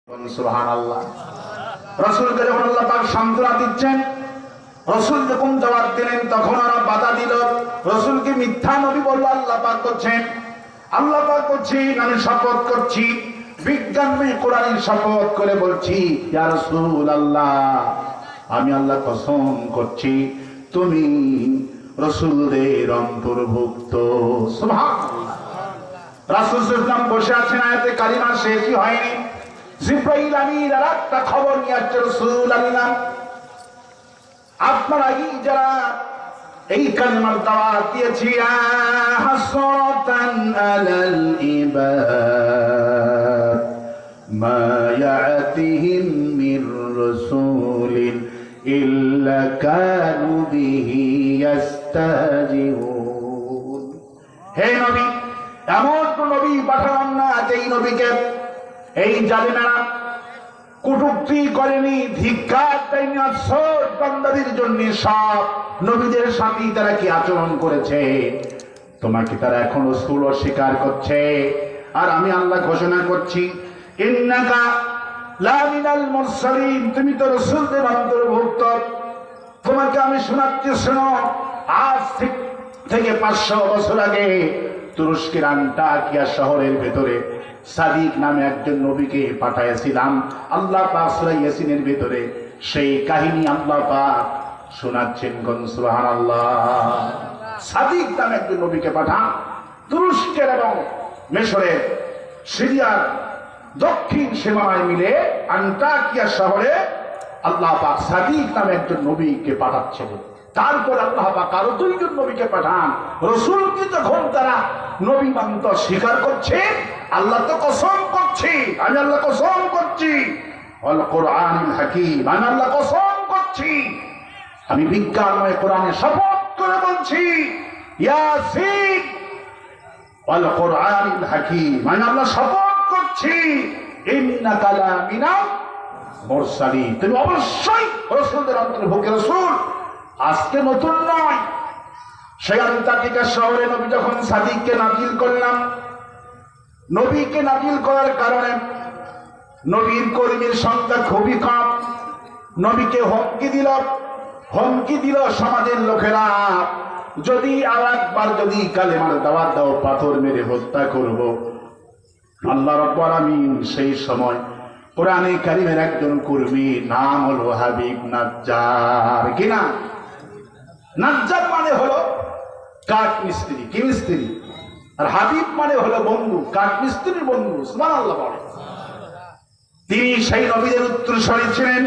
সুবহানাল্লাহ। রাসূলকে যখন আল্লাহ পাক সান্ত্বনা দিচ্ছেন, রাসূল যখন জবাব দিলেন তখন ওরা বাধা দিল। রাসূলকে মিথ্যা নবী বলল আল্লাহ পাক করছেন। আল্লাহ পাক করছেন, আমি শপথ করছি, বিজ্ঞানময় কোরআনের শপথ করে বলছি, ইয়া রাসূলুল্লাহ, আমি আল্লাহ কসম করছি তুমি রাসূলদের অন্তর্ভুক্ত। সুবহানাল্লাহ। রাসূল সাল্লাল্লাহু আলাইহি ওয়াসাল্লাম বসে আছেন, আয়াতে কালিমা শেষই হয়নি। জিবরাইল আমিন আর একটা খবর নিয়ে আসছে, রাসূলুল্লাহ আপনার আগে যারা এই কালিমার দাওয়াত দিয়েছি, হাসরাতান আলাল ইবাদ মা ইয়াতিহিম মির রাসূলিন ইল্লা কানু বিহি ইস্তাজিউন। হে নবী, এমন কোন নবী পাঠালাম না যেই নবীকে এই জালিমেরা কটূক্তি করেনি, ধিক্কার দেয়নি। আফসোস বান্দাদের জন্য, সব নবীদের সাথে তারা কি আচরণ করেছে, তোমাকে তারা এখন রাসূল অস্বীকার করছে। আর আমি আল্লাহ ঘোষণা করছি, ইন্নাকা লা মিনাল মুরসালিন, তুমি তো রাসূলদের অন্তর্ভুক্ত। তোমাকে আমি শোনাচ্ছি, শোনো। আজ থেকে 500 বছর আগে তুরস্কের আন্তাকিয়া শহরের ভেতরে সাদিক নামে একজন নবীকে পাঠাইছিলাম আল্লাহ পাক সূরা ইয়াসিনের ভেতরে। সেই কাহিনী আল্লাহ পাক শোনাচ্ছেন, কোন সুবহানাল্লাহ। সাদিক নামে একজন নবীকে পাঠান তুরস্কের এবং মিশরের সিরিয়ার দক্ষিণ সীমানায় মিলে আন্তাকিয়া শহরে আল্লাহ পাক সাদিক নামে একজন নবীকে পাঠাচ্ছেন। তারপর আল্লাহ পাক আরো 2 জন নবীকে পাঠান। রাসূলকে যখন তারা নবী মানত স্বীকার করছে, আল্লাহ তো কসম করছি, আমি আল্লাহ কসম করছি, আল কোরআনুল হাকীম, আমি আল্লাহ কসম করছি, আমি বিজ্ঞানময় কোরআনে শপথ করে বলছি, ইয়াসিন আল কোরআনুল হাকীম, আমি আল্লাহ শপথ করছি, ইন্নাকা লা মিনাল মুরসালিন, তুমি অবশ্যই রাসূলদের অন্তর্ভুক্ত। রাসূল আজকে নতুন নয়, সেই আন্তাকিয়া শহরে নবী যখন সাদিককে নাজিল করলাম, নবীকে নাজিল করার কারণে নবীর কর্মীর সংখ্যা খুবই কম। নবীকে হুমকি দিল সমাজের লোকেরা, যদি আর একবার যদি কালেমার দাওয়াত দাও, পাথর মেরে হত্যা করব। আল্লাহ রাব্বুল আলামিন সেই সময় কোরআনে কারীমের একজন কর্মী, নাম হলো হাবিব নাজ্জার। কি না? নাজ্জার মানে হলো কাঠ মিস্ত্রি। কি মিস্ত্রি? আর হাবিব মানে হলো বন্ধু, কাঠ মিস্ত্রির বন্ধু। সুবহানাল্লাহ বলে। তিনি সেই নবীদের উত্তরসূরি ছিলেন।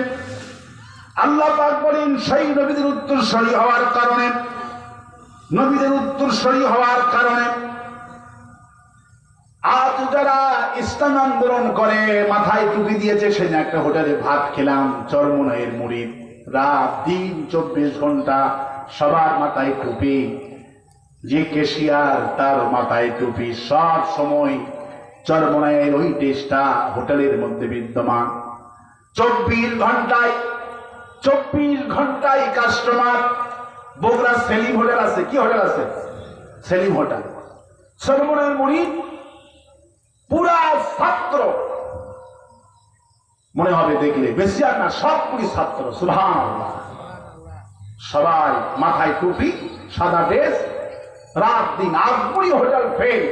আল্লাহ পাক বলেন, সেই নবীদের উত্তরসূরি হওয়ার কারণে আজ যারা ইসলাম আন্দোলন করে মাথায় টুপি দিয়েছে, সেদিন একটা হোটেলে ভাত খেলাম, চরমনাইয়ের মুরিদ, রাত দিন 24 ঘন্টা সবার মাথায় টুপি। যে কেশিয়ার তার মাথায় টুপি, সব সময় চরমনাইয়ের ওই টেস্টটা হোটেলের মধ্যে বিদ্যমান। 24 ঘন্টায় কাস্টমার। বগুড়া সেলিম হোটেল আছে। কি হোটেল আছে? সেলিম হোটেল। চরমনাইয়ের মুরিদ পুরা ছাত্র, মনে হবে দেখলে বেশি আর না, সবগুলি ছাত্র। সুবহানাল্লাহ। সবাই মাথায় টুপি, সাদা ড্রেস, রাত দিন আগুনি হোটেল ফেল,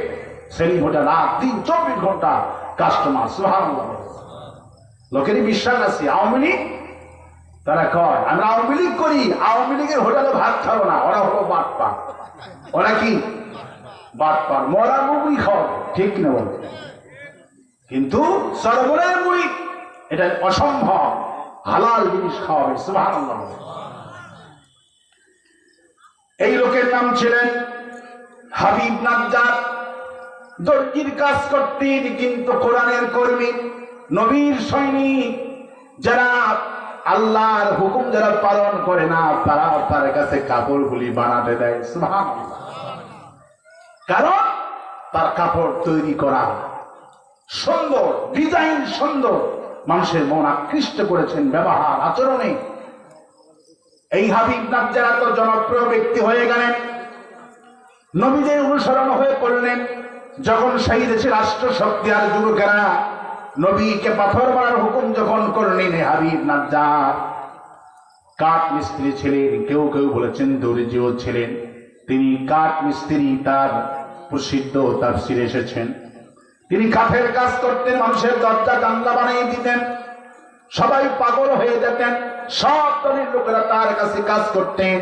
সেলিম হোটেল, রাত দিন 24 ঘন্টা কাস্টমার। সুবহানাল্লাহ। লোকেরই বিশ্বাস আছে আওয়ামী লীগ, তারা কয় আমরা আওয়ামী লীগ করি, আওয়ামী লীগের হোটেলে ভাত খাবো না, ওরা হলো বাটপার। ওরা কি? বাটপার, মরা মুরগি খাওয়াবে। ঠিক না বল? কিন্তু চরমনাইয়ের মুরিদ এটা অসম্ভব, হালাল জিনিস খাওয়াবে। সুবহানাল্লাহ। এই লোকের নাম ছিলেন হাবিব নাজ্জার। দর্জির কাজ করতেন, কিন্তু কোরআনের কর্মী, নবীর সৈনিক। যারা আল্লাহর হুকুম যারা পালন করে না, তারা তার কাছে কাপড়গুলি বানাতে দেয়। সুবহানাল্লাহ। কারণ তার কাপড় তৈরি করা সুন্দর, ডিজাইন সুন্দর, মানুষের মন আকৃষ্ট করেছেন ব্যবহার আচরণে। এই হাবিব নাজ্জার এত জনপ্রিয় ব্যক্তি হয়ে গেলেন, নবীদের অনুসরণ হয়ে পড়লেন। যখন সেই দেশের রাষ্ট্র শক্তি আর যুবকেরা নবীকে পাথর মারার অনুসরণ করলেন হাবিব নাজ্জার। কাঠ মিস্ত্রি ছিলেন, কেউ কেউ বলেছেন দর্জিও ছিলেন। তিনি কাঠ মিস্ত্রি, তার প্রসিদ্ধ তাফসীর এসেছেন। তিনি কাঠের কাজ করতেন, মানুষের দরজা জানলা বানিয়ে দিতেন, সবাই পাগল হয়ে যেতেন, সব দলের লোকেরা তার কাছে কাজ করতেন।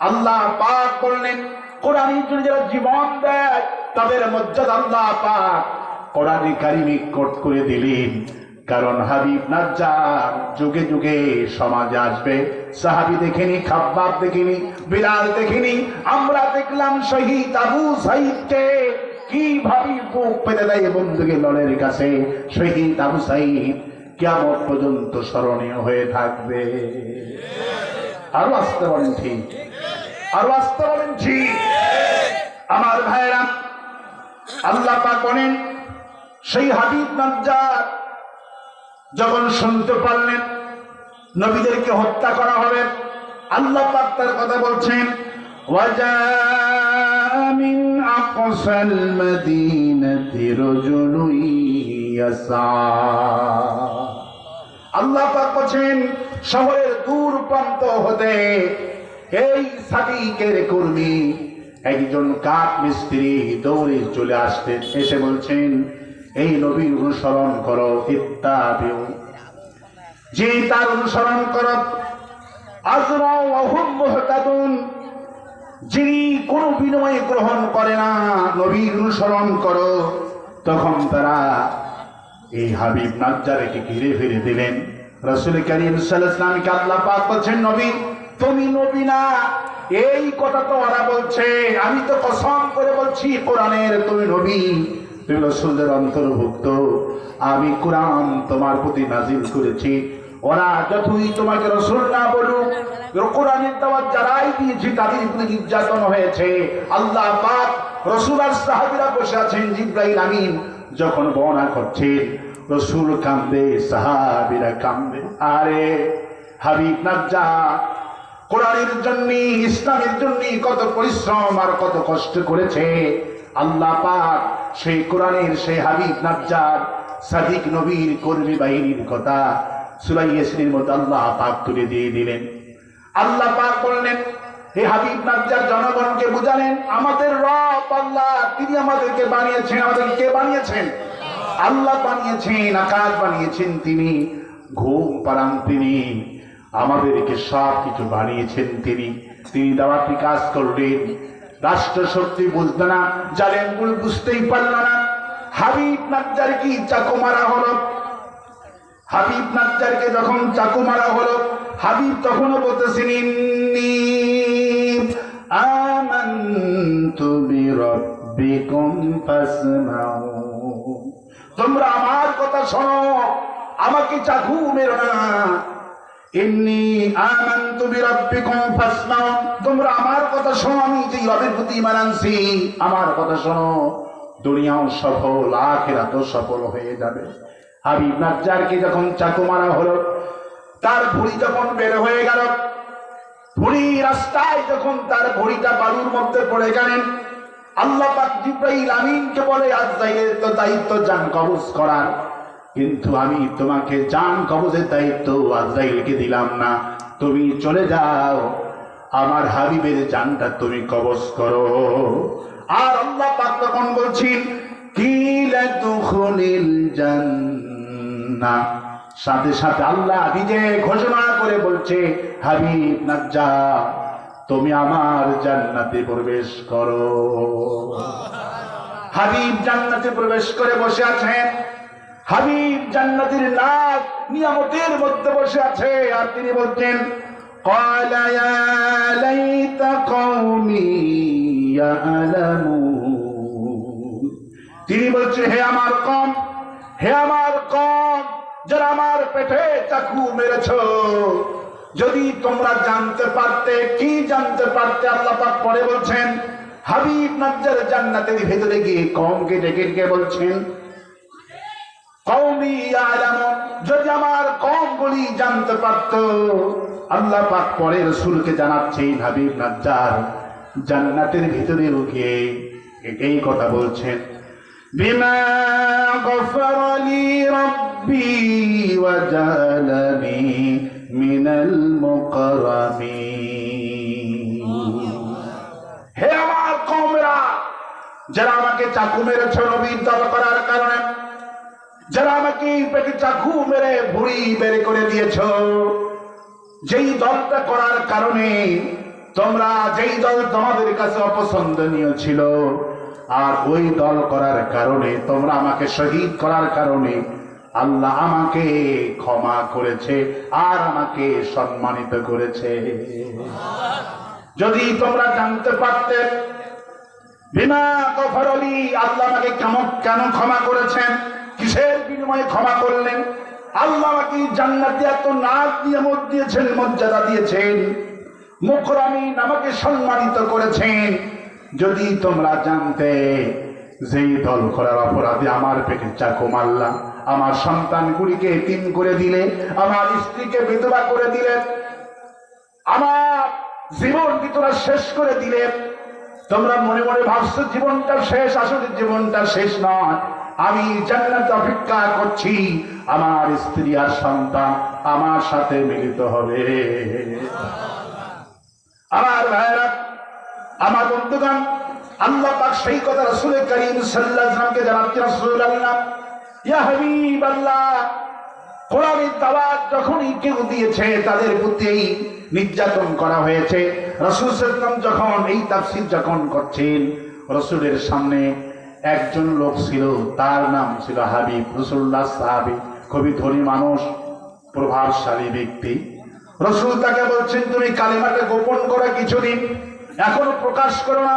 আল্লাহ পাক বললেন, কোরআনের জন্য যারা জীবন দেয় তাদের মর্যাদা আল্লাহ পাক কোরআনে কারিমে কোট করে দিলেন। কারণ হাবিব নাজ্জার যুগে যুগে সমাজে আসবে। সাহাবী দেখেনি, খাব্বাব দেখেনি, বিলাল দেখেনি, আমরা দেখলাম শহীদ আবু সাঈদকে কিভাবে বুক পেতে দেয় বন্ধুকে লড়ের কাছে। শহীদ আবু সাঈদ কিয়ামত পর্যন্ত স্মরণীয় হয়ে থাকবে। আরো আসতে বলেন ঠিক, আরো আসতে বলেন ঠিক। আমার ভাইরা, আল্লাহ পাক বলেন, সেই হাবিব নাজ্জার যখন শুনতে পারলেন নবীদেরকে হত্যা করা হবে, আল্লাহ পাক তার কথা বলছেন, ওয়াজাআ মিন আকসাল মাদিনাতি রাজুলুন ইয়াসা। আল্লাহ পাক বলছেন, শহরের দূর প্রান্ত হতে এই সাদিকের কর্মী একজন কাঠ মিস্ত্রি দৌড়ে চলে আসতেন, এসে বলছেন, এই নবীর অনুসরণ করো, ইত্তাবিউ, যে তার অনুসরণ করো, আজরাউ ওয়া হুম মুহতাদুন, যিনি কোনো বিনিময় গ্রহণ করে না, নবীর অনুসরণ করো। তখন তারা এই হাবিব নাজ্জারকে ঘিরে ফিরে দিলেন। রাসূল কারীম সাল্লাল্লাহু আলাইহি ওয়াসাল্লামকে আল্লাহ পাক বলছেন, নবী তুমি নবী না, এই কথা তো ওরা বলছে, আমি তো কসম করে বলছি কোরআনের তুমি নবী, তুমি রাসূলের অন্তর্ভুক্ত। আমি কোরআন তোমার প্রতি নাজিল করেছি। ওরা যতই তোমাকে রাসূল না বলুক, কোরআনের দাওয়াত যারাই দিয়েছে তাদের প্রতি নির্যাতন হয়েছে। আল্লাহ পাক, রাসূল আর সাহাবীরা বসে আছেন, জিবরাইল আমিন যখন বর্ণনা করছেন, রাসূল কাঁদে, সাহাবীরা কাঁদে। আরে হাবিব নাজ্জার কোরআনের জন্য, ইসলামের জন্য কত পরিশ্রম আর কত কষ্ট করেছে। আল্লাহ পাক সেই কোরআনের সেই হাবিব নাজ্জার সাদিক নবীর কর্মী বাহিনীর কথা সূরা ইয়াসিনের মধ্যে আল্লাহ পাক তুলে দিয়ে দিলেন। আল্লাহ পাক বললেন, হে হাবিব নাজ্জার জনগণকে বুঝালেন, আমাদের রব আল্লাহ, তিনি আমাদেরকে বানিয়েছেন। আমাদেরকে কে বানিয়েছেন? আল্লাহ বানিয়েছেন। আকাশ বানিয়েছেন তিনি, ঘুম পাড়ান তিনি, আমাদেরকে সব কিছু বানিয়েছেন তিনি। তিনি দাওয়াতি কাজ করলেন। রাষ্ট্র শক্তি বুঝতো না, জালেমগুলো বুঝতেই পারল না। হাবিব নাজ্জারকে চাকু মারা হলো। হাবিব নাজ্জারকে যখন চাকু মারা হলো, হাবিব তখনও বলতেছেন, ইন্নী আমানতু বিরাব্বিকুম ফাসমাউ, তোমরা আমার কথা শোনো, আমাকে চাকু মেরো না। ইন্নী আমানতু বিরাব্বিকুম ফাসমাউ, তোমরা আমার কথা শোনো, আমি যে রবের প্রতি ঈমান আনছি, আমার কথা শোনো, দুনিয়াও সফল, আখিরাতও সফল হয়ে যাবে। হাবিব নাজ্জারকে যখন চাকু মারা হলো, তার ভুঁড়ি যখন বের হয়ে গেল, ভুঁড়ি রাস্তায় যখন তার ভুঁড়িটা বালুর মধ্যে পড়ে গেলেন, আল্লাহ পাক জিবরাইল আমিনকে বলে, আজরাইলের তো দায়িত্ব জান কবজ করার, কিন্তু আমি তোমাকে জান কবজের দায়িত্ব আজরাইলকে দিলাম না, তুমি চলে যাও, আমার হাবিবের জানটা তুমি কবজ করো। আর আল্লাহ পাক তখন বলছেন, কিলা দুখুলিল জান্নাহ, সাথে সাথে আল্লাহ নিজে ঘোষণা করে বলছে, হাবিব নাজ্জার তুমি আমার জান্নাতে প্রবেশ করো। হাবিব জান্নাতে প্রবেশ করে বসে আছেন। হাবিব জান্নাতের নাক নিয়ামতের মধ্যে বসে আছে, আর তিনি বলছেন, ক্বালা ইয়া লাইতা কওমি ইয়ালামুন, তিনি বলছেন, হে আমার কওম, হে আমার কওম, যারা আমার পেটে চাকু মেরেছ, যদি তোমরা জানতে পারতে, কি জানতে পারতে। আল্লাহ পাক পরে বলছেন, হাবিব নাজ্জার জান্নাতের ভেতরে গিয়ে কওমকে ডেকে ডেকে বলছেন, কওমি ইয়ালামুন, যদি আমার কওমগুলি জানতে পারত। আল্লাহ পাক পরে রাসূলকে জানাচ্ছেন, হাবিব নাজ্জার জান্নাতের ভিতরে গিয়ে এই কথা বলছেন বিমা গফরলি রব্বি ওয়া জালানি মিনাল মুকরামিন। হে আমার কওমেরা, যারা আমাকে চাকু মেরেছ নবীর দল করার কারণে, যারা আমাকে পেটে চাকু মেরে ভুঁড়ি বের করে দিয়েছ, যেই দলটা করার কারণে তোমরা, যেই দল তোমাদের কাছে অপছন্দনীয় ছিল, আর ওই দল করার কারণে তোমরা আমাকে শহীদ করার কারণে আল্লাহ আমাকে ক্ষমা করেছে আর আমাকে সম্মানিত করেছে। যদি তোমরা জানতে পারতে বিমা গফরলি, আল্লাহ আমাকে কেন ক্ষমা করেছেন, কিসের বিনিময়ে ক্ষমা করলেন, আল্লাহ আমাকে জান্নাতে এত নাজ নিয়ামত দিয়েছেন, মর্যাদা দিয়েছেন, মুকরামিন আমাকে সম্মানিত করেছেন, যদি তোমরা জানতে যেই দল করার অপরাধে আমার পেটে চাকু মারলাম, আমার সন্তানগুলিকে এতিম করে দিলে, আমার স্ত্রীকে বিধবা করে দিলে, আমার জীবন তোমরা শেষ করে দিলে, তোমরা মনে মনে ভাবছো জীবনটা শেষ, আসলে জীবনটা শেষ নয়, আমি জান্নাতে অপেক্ষা করছি, আমার স্ত্রী আর সন্তান আমার সাথে মিলিত হবে। আমার ভাইরা, আমার বন্ধুগণ, আল্লাহ পাক সেই কথা রাসূল করিম সাল্লাল্লাহু আলাইহি ওয়াসাল্লামকে জানাতে, রাসূলুল্লাহ ইয়া হাবিবাল্লাহ, কোরআনের দাওয়াত যখনই কেউ দিয়েছে তাদের প্রতি নির্যাতন করা হয়েছে। রাসূল সাল্লাল্লাহু আলাইহি ওয়াসাল্লাম যখন এই তাফসীর যখন করছেন, রাসূলের সামনে একজন লোক ছিল, তার নাম ছিল হাবিব। রাসূলুল্লাহ সাহাবী, খুবই ধনী মানুষ, প্রভাবশালী ব্যক্তি। রাসূল তাকে বলছেন, তুমি কালিমাটা গোপন করো কিছুদিন, এখনো প্রকাশ করো না।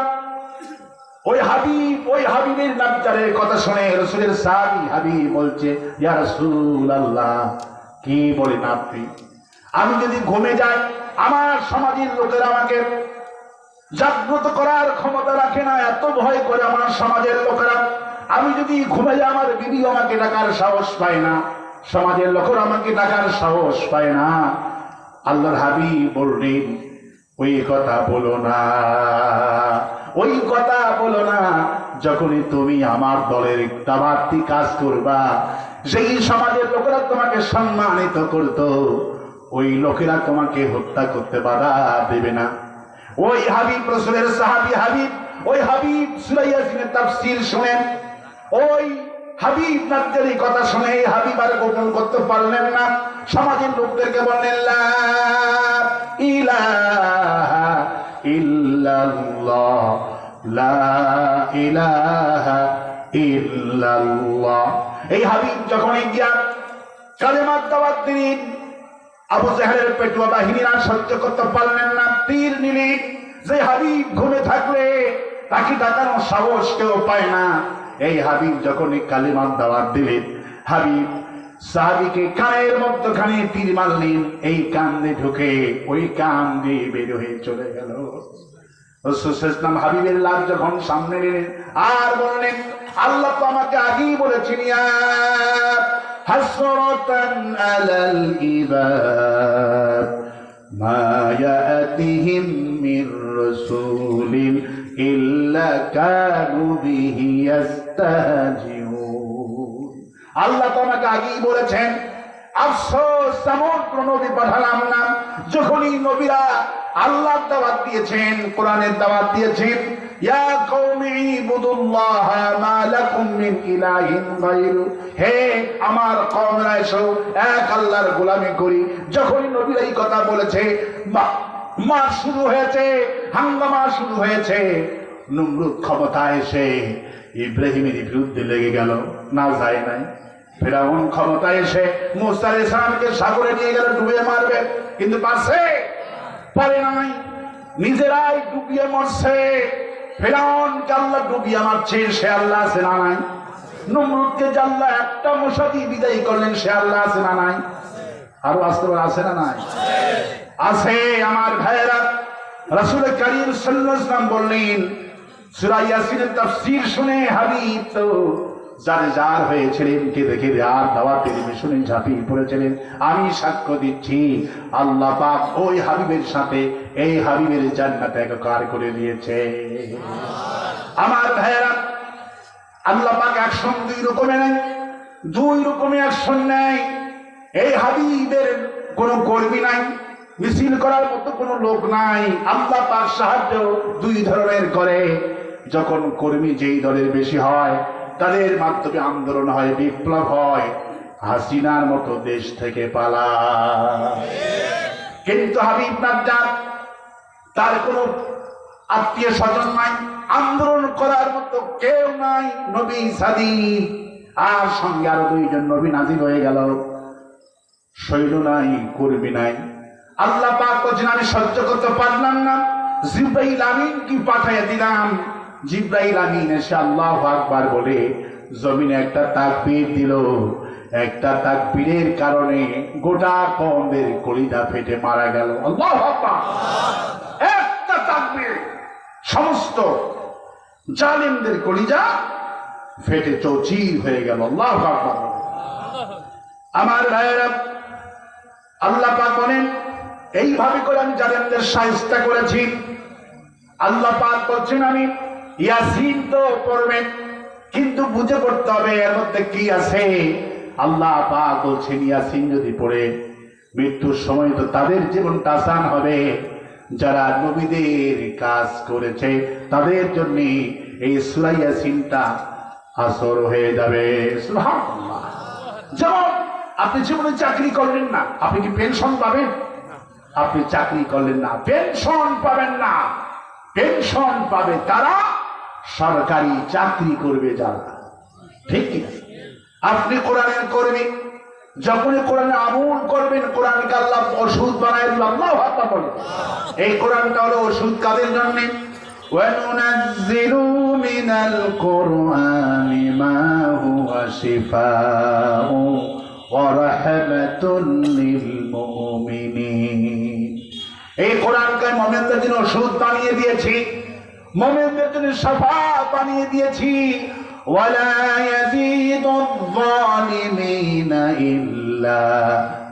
ওই হাবিবের নামটারের কথা শুনে রাসূলের সাহাবী হাবিব বলছে, ইয়া রাসূলুল্লাহ, কি বলেন আপনি? আমি যদি ঘুমে যাই, আমার সমাজের লোকেরা আমাকে জাগ্রত করার ক্ষমতা রাখে না, এত ভয় করে আমার সমাজের লোকেরা। আমি যদি ঘুমে যাই, আমার বিবি আমাকে ডাকার সাহস পায় না, সমাজের লোকেরা আমাকে ডাকার সাহস পায় না। আল্লাহর হাবিব বললেন, ওই কথা বলো না, ওই কথা বলো না। যখনই তুমি আমার দলের দাওয়াতি কাজ করবা, সেই সমাজের লোকেরা তোমাকে সম্মানিত করতো, ওই লোকেরা তোমাকে হত্যা করতে বাধা দেবে না। ওই হাবিব, রাসূলের সাহাবী হাবিব, ওই হাবিব সূরা ইয়াসিনের তাফসীর শুনেন। ওই হাবিব নাজ্জারি কথা শুনে হাবিব আর গোপন করতে পারলেন না, সমাজের লোকদেরকে বললেন, লা ইলাহা ইল্লাল্লাহ, লা ইলাহা ইল্লাল্লাহ। এই হাবিব যখন গিয়া কালেমার দাওয়াত দিলেন, আবু জাহেলের পেটুয়া বাহিনীরা সহ্য করতে পারলেন না, তীর নিলেন। যে হাবিব ঘুমে থাকলে তাকে ডাকানোর সাহস কেউ পায় না। এই হাবিব যখন কালিমার দাওয়াত দিলেন, হাবিব সাহাবীকে কানের মধ্যখানে তীর মারলেন, এই কান দিয়ে ঢুকে ওই কান দিয়ে বের হয়ে চলে গেল। রাসূল সাল্লাল্লাহু আলাইহি ওয়াসাল্লাম হাবিবের লাশ যখন সামনে নিলেন আর বললেন, আল্লাহ তো আমাকে আগেই বলেছেন, ইয়া হাসরাতান আলাল ইবাদ মা ইয়াতিহিম মির রাসূলিন ইল্লা কানু বিহি ইস্তাহজিউন। আল্লাহ তো আমাকে আগেই বলেছেন, আফসোস সমগ্র নবী পাঠালাম না। যখনই নবীরা আল্লাহর দাওয়াত দিয়েছেন, কোরআনের দাওয়াত দিয়েছেন, ইয়া কওমি ইবুদুল্লাহ মা লাকুম মিন ইলাহিন গায়রু, হে আমার কওমরা এসো এক আল্লাহর গোলামি করি। যখনই নবীরা এই কথা বলেছে, মার শুরু হয়েছে, হাঙ্গামা শুরু হয়েছে। নমরুদ ক্ষমতায় এসে ইব্রাহিমের বিরুদ্ধে লেগে গেল, না যায় নাই। ফিরআউন ক্ষমতায় এসে মূসা আলাইহিস সালামকে সাগরে নিয়ে গেল, ডুবিয়ে মারবে, কিন্তু পারে নাই, নিজেরাই ডুবিয়ে মরছে। ফিরআউনকে আল্লাহ ডুবিয়ে মারছে, সে আল্লাহ আছে না নাই? নমরুদকে আল্লাহ একটা মশা দিয়ে বিদায় করলেন, সে আল্লাহ আছে না নাই? আরো আসতে আছে না নাই? আছে। আমার ভাইয়েরা, রাসূল করিম সাল্লাল্লাহু আলাইহি ওয়াসাল্লাম বললেন, সূরা ইয়াসিনের তাফসীর শুনে হাবিব তো যার হয়েছিলেন, কেঁদে কেঁদে আর দাওয়াতের মিশনে ঝাঁপিয়ে পড়েছিলেন। আমি সাক্ষ্য দিচ্ছি, আল্লাহ পাক ওই হাবিবের সাথে এই হাবিবের জান্নাতে একাকার করে দিয়েছে। আমার ভাইয়েরা, আল্লাহ পাক অ্যাকশন দুই রকমে নেয়, দুই রকমের অ্যাকশন নেয়। এই হাবিবের কোনো কর্মী নাই, মিছিল করার মতো কোনো লোক নাই। আল্লাহ পাক সাহায্য দুই ধরনের করে। যখন কর্মী যেই দলের বেশি হয় তাদের মাধ্যমে আন্দোলন হয়, বিপ্লব হয়, হাসিনার মতো দেশ থেকে পালায়। কিন্তু হাবিব নাজ্জার তার কোনো আত্মীয় স্বজন নাই, আন্দোলন করার মতো কেউ নাই, নবী সাদি আর সঙ্গে আরো দুইজন নবী নাজিল হয়ে গেল। সৈন্য নাই, কর্মী নাই। আল্লাহ পাক বলছেন আমি সহ্য করতে পারলাম না, জিবরাইল আমিন কি পাঠাইয়া দিলাম। জিবরাইল আমিন এসে আল্লাহু আকবার বলে জমিনে একটা তাকবীর দিল। একটা তাকবীরের কারণে গোটা কওমের কলিজা ফেটে মারা গেল। আল্লাহু আকবার। একটা তাকবীর সমস্ত জালিমদের কলিজা ফেটে চৌচির হয়ে গেল। আল্লাহু আকবার। আমার ভাইয়েরা, আল্লাহ পাক বলেন এইভাবে করে আমি জালিমদের শায়েস্তা করেছি। আল্লাহ পাক বলছেন আমি ইয়াসিন তো পড়বেন, কিন্তু বুঝে পড়তে হবে এর মধ্যে কি আছে। আল্লাহ পাক বলছেন ইয়াসিন যদি পড়ে মৃত্যুর সময় তো তাদের জীবনটা আসান হবে। যারা নবীদের কাজ করেছে তাদের জন্য এই সূরা ইয়াসিনটা আসর হয়ে যাবে। সুবহানাল্লাহ। যেমন আপনি জীবনে চাকরি করলেন না, আপনি কি পেনশন পাবেন? আপনি চাকরি করলেন না, পেনশন পাবেন না। পেনশন পাবে তারা সরকারি চাকরি করবে যারা, ঠিক কি? আপনি কোরআনের কর্মী, যখনই কোরআনে আমল করবেন কোরআনকে আল্লাহ ওষুধ বানায় দিল। আল্লাহু আকবার বলেন। এই কোরআনটা হলো ওষুধ কাদের জন্য? ওয়ানুনাজ্জিলু মিনাল কুরআনি মা হুয়া শিফাউ ওয়া রাহমাতুন লিল মুমিনিন। এই কোরআনকে মুমিনদের জন্য ওষুধ বানিয়ে দিয়েছি, মুমিনদের জন্য শিফা বানিয়ে দিয়েছি। ওয়ালা ইয়াজিদুয যালিমিনা ইল্লা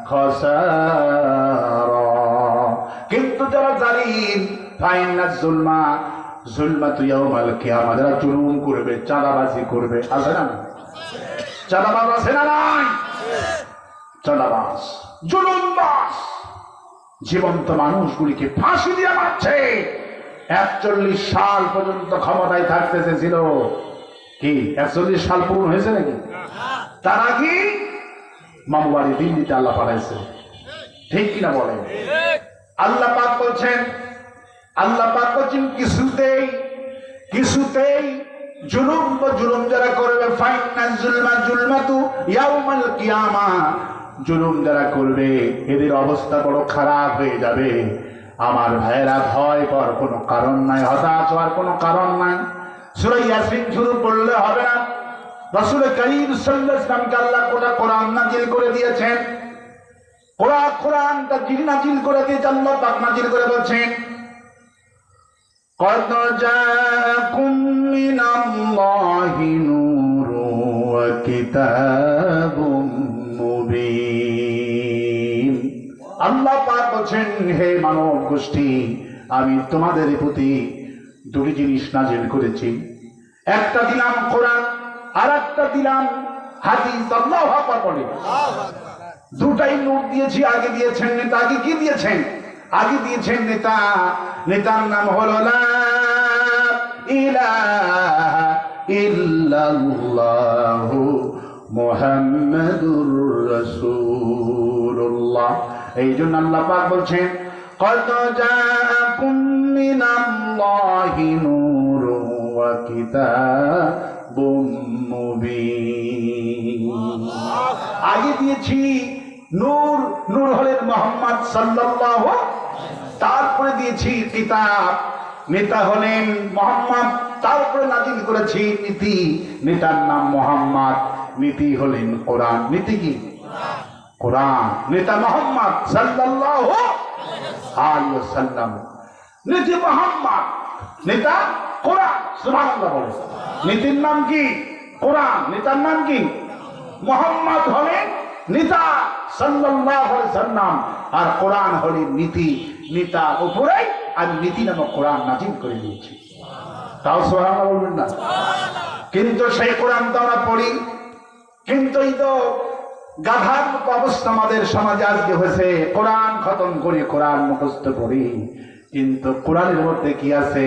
খাসারা। কিন্তু যারা জালিম ফাইনাজ জুলমা জুলমাতু ইয়াউমাল কিয়ামা, যারা জুলুম করবে, চাঁদাবাজি করবে, আছে না? চাঁদাবাজ আছে না নাই? চাঁদাবাজ, জুলুমবাজ জীবন্ত মানুষগুলিকে ফাঁসি দিয়ে মারছে। 41 সাল পর্যন্ত ক্ষমতায় থাকতে চেয়েছিল। কি 41 সাল পূর্ণ হয়েছে নাকি? তার আগে মামুবাড়ি দিল্লিতে আল্লাহ পাঠাইছে, ঠিক কিনা বলেন? আল্লাহ পাক বলছেন, আল্লাহ পাক বলছেন কিছুতেই জুলুম যারা করবে ফাইনাল জুলমা জুলমাতু ইয়াউমাল কিয়ামা, জুলুম যারা করবে এদের অবস্থা বড় খারাপ হয়ে যাবে। আমার ভাইয়েরা, ভয় পাওয়ার কোনো কারণ নাই, হতাশ হওয়ার কোনো কারণ নাই। সূরা ইয়াসিন শুরু করলে হবে না। রাসূল কারীম সাল্লাল্লাহু আলাইহি ওয়াসাল্লামকে আল্লাহ কোরআন নাজিল করে দিয়েছেন। কোরআনটা যিনি নাজিল করে দিয়েছেন আল্লাহ পাক নাজিল করে বলছেন قد جاءكم من الله نور وكتاب مبين। আল্লাহ পাক বলছেন হে মানব গোষ্ঠী, আমি তোমাদের প্রতি দুটি জিনিস নাজিল করেছি। একটা দিলাম কোরআন, আর একটা দিলাম হাদিস। আল্লাহু আকবার বলেন। দুটাই নূর দিয়েছি। আগে দিয়েছেন নেতা। আগে কি দিয়েছেন? আগে দিয়েছেন নেতা। নেতার নাম হলো লা ইলাহা ইল্লাল্লাহু মুহাম্মাদুর রাসূলুল্লাহ। এই জন্য আল্লাহ পাক বলছেন قد جاءكم من الله نور وكتاب مبين। আগে দিয়েছি নূর, নূর হলেন মুহাম্মদ সাল্লাল্লাহু, তারপরে দিয়েছি কিতাব, নেতা হলেন মুহাম্মদ, তারপরে নাজিল করেছি নীতি, নেতার নাম মুহাম্মদ, নীতি হলেন কোরআন। নীতি কি? কোরআন। নেতা মুহাম্মদ সাল্লাল্লাহু আলাইহি ওয়াসাল্লাম, নীতি মুহাম্মদ, নেতা কোরআন। সুবহানাল্লাহ বলে। নীতির নাম কি? কোরআন। নেতার নাম কি? মুহাম্মদ হলেন নেতা সাল্লাল্লাহু আলাইহি ওয়াসাল্লাম, আর কোরআন হলেন নীতি। নেতা উপরে আর নীতি নামক কোরআন নাজিল করে দিয়েছি। তাও সুবহানাল্লাহ বলবেন না? কিন্তু সেই কোরআন তো আমরা পড়ি, কিন্তু এই তো গাধার মতো অবস্থা আমাদের সমাজে আজকে হয়েছে। কোরআন খতম করি, কোরআন মুখস্থ করি, কিন্তু কোরআনের মধ্যে কি আছে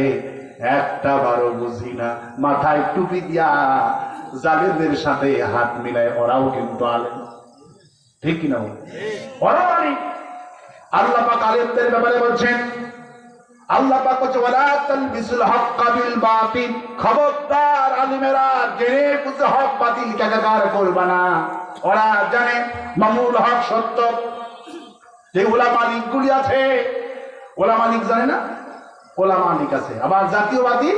একটা বারো বুঝি না। মাথায় টুপি দিয়া জালেমদের সাথে হাত মিলায়, ওরাও কিন্তু আলেম, ঠিক কিনা? ওরাও আলেম। আল্লাহ পাক আলেমদের ব্যাপারে বলছেন, আল্লাহ পাক বলছে ওয়ালা তালবিসুল হক্কা বিল বাতিল, খবরদার আলেমেরা জেনে বুঝে হক বাতিল একাকার করবে না। ওরা জানে মামুল হক সত্য। যে ওলামা লীগগুলি আছে, ওলামা লীগ জানে না? ওলামা লীগ আছে, আবার জাতীয়বাদী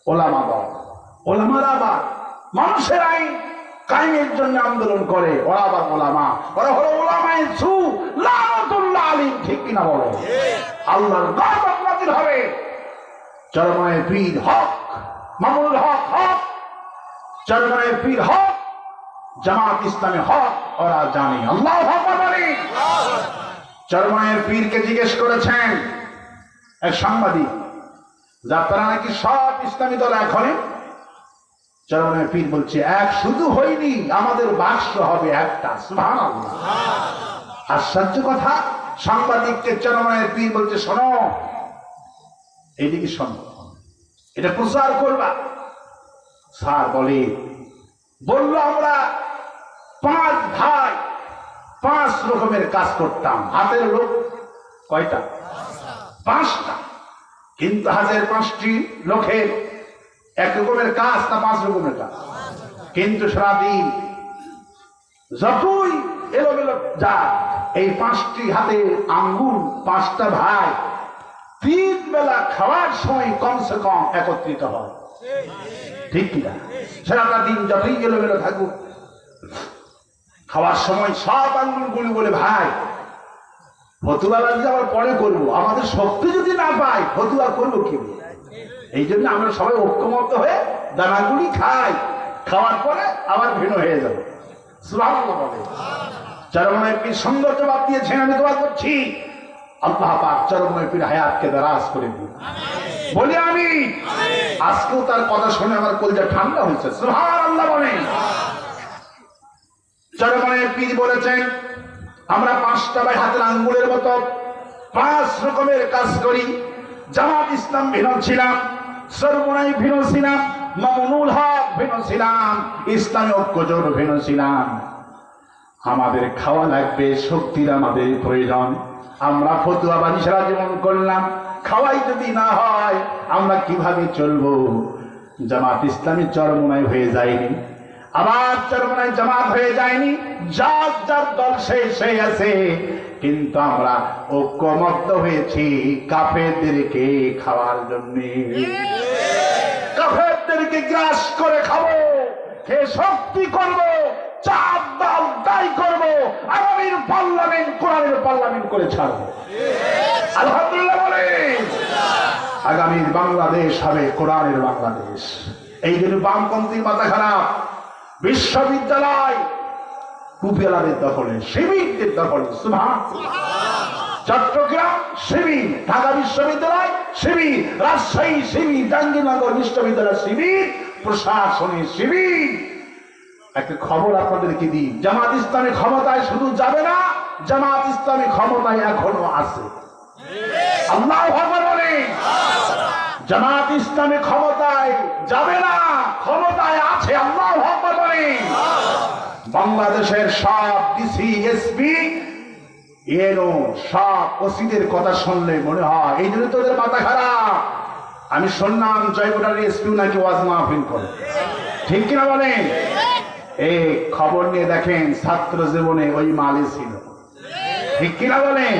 ওলামা দল। ওলামারা আবার মানুষের আইন কায়েমের জন্য আন্দোলন করে, ওরা আবার ওলামা, ওরা হলো ওলামায়ে সু লানাতুল্লাহ আলাইহিম, ঠিক কিনা বলে? আল্লাহর গজব নাযিল হবে। চরমায়ে পীর হক, মামুনুল হক হক, চরমায়ে পীর হক, জামাত ইসলামী হক, ওরা জানে। আল্লাহু আকবার বলি। চরমায়ে পীরকে জিজ্ঞেস করেছেন এক সাংবাদিক, যে আপনারা নাকি সব ইসলামী দল এখন? চরমায়ে পীর বলছে, এক শুধু হয়নি, আমাদের বাক্স হবে একটা। সুবহানাল্লাহ, আশ্চর্য কথা। সাংবাদিককে চরমায়ে পীর বলছে, শোনো, এইদিকে শোনো, এটা প্রচার করবা। স্যার বললো আমরা 5 ভাই 5 রকমের কাজ করতাম। হাতের লোক কয়টা? 5টা। কিন্তু হাতের 5টি লোকের এক রকমের কাজ না 5 রকমের কাজ? কিন্তু সারাদিন যতই এলোমেলো যা, এই 5টি হাতে আঙ্গুল 5টা ভাই 3 বেলা খাওয়ার সময় কমসে কম একত্রিত হয়, ঠিক কিনা? সারাটা দিন যতই এলোমেলো থাকুক, খাওয়ার সময় সব আঙ্গুল গুলি বলে, ভাই ফতুয়া লাগলে আবার পরে করবো, আমাদের শক্তি যদি না পাই ফতুয়া করবো কি? এই জন্য আমরা সবাই ঐক্যমত হয়ে দানাগুলি খাই, খাওয়ার পরে আবার ভিন্ন হয়ে যাবে। সুবহানাল্লাহ বলে। চরমায়ে পীর সুন্দর জবাব দিয়েছেন, আমি দোয়া করছি আল্লাহ পাক চরমায়ে পীর হায়াতকে দারাজ করে দিন, বলি আমি। আজকেও তার কথা শুনে আমার কলিজা ঠান্ডা হয়েছে। সুবহানাল্লাহ বলে। চরমায়ে পীর বলেছেন, আমরা 5টা ভাই হাতের আঙ্গুলের মতো 5 রকমের কাজ করি। জামাত ইসলাম ভিন্ন ছিলাম, সরমুনাই ভিন্ন ছিলাম, মামুনুল হক ভিন্ন ছিলাম, ইসলামী ঐক্যজোট ভিন্ন ছিলাম। আমাদের খাওয়া লাগবে, শক্তির আমাদের প্রয়োজন। আমরা ফতুয়াবাজি সারা জীবন করলাম, খাওয়াই যদি না হয় আমরা কিভাবে চলবো? জামাত ইসলামী চরমুনাই হয়ে যায়নি, আবার চরমুনাই জামাত হয়ে যায়নি, যার যার দল সেই আছে, কিন্তু আমরা ঐক্যমত্য হয়েছি কাফেরদেরকে খাওয়ার জন্য। কাফেরদেরকে গ্রাস করে খাবো, খেয়ে শক্তি করবো, চাপ দাও দায় করবো, আগামীর পার্লামেন্ট কোরআনের পার্লামেন্ট করে ছাড়বো। আলহামদুলিল্লাহ বলে। আগামীর বাংলাদেশ হবে কোরআনের বাংলাদেশ। এই জন্য বামপন্থীর মাথা খারাপ। বিশ্ববিদ্যালয় টুপিওয়ালাদের দখলে, শিবিরদের দখলে। চট্টগ্রাম শিবির, ঢাকা বিশ্ববিদ্যালয় শিবির, রাজশাহী শিবির, জাহাঙ্গীরনগর বিশ্ববিদ্যালয় শিবির, প্রশাসনের শিবির। একটা খবর আপনাদেরকে দিই, জামাত ইসলামী ক্ষমতায় শুধু যাবে না, জামাত ইসলামী ক্ষমতায় এখনো আছে। আল্লাহু আকবার বলে। জামাত ইসলামী ক্ষমতায় যাবে না, ক্ষমতায় আছে। আল্লাহু আকবার বলে। বাংলাদেশের সব ডিসি, এসপি, এরও সব ওসিদের কথা শুনলে মনে হয় এই জন্য তোদের মাথা খারাপ। আমি শুনলাম জয়পুরের এসপি নাকি ওয়াজ মাহফিল করে, ঠিক কিনা বলেন? এই খবর নিয়ে দেখেন ছাত্র জীবনে ওই মালই ছিল, ঠিক কিনা বলেন?